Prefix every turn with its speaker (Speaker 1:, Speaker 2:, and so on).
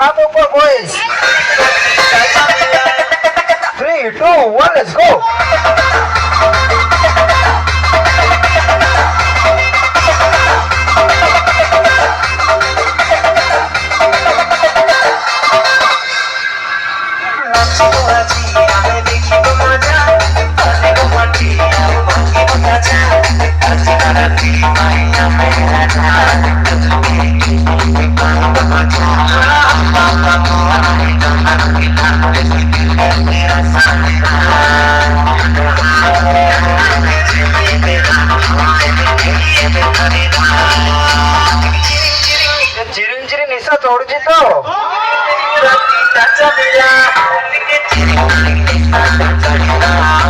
Speaker 1: હાથ ઉપર boys 3 2 1 let's go Chiring Chiring निशा तोड़ जी तो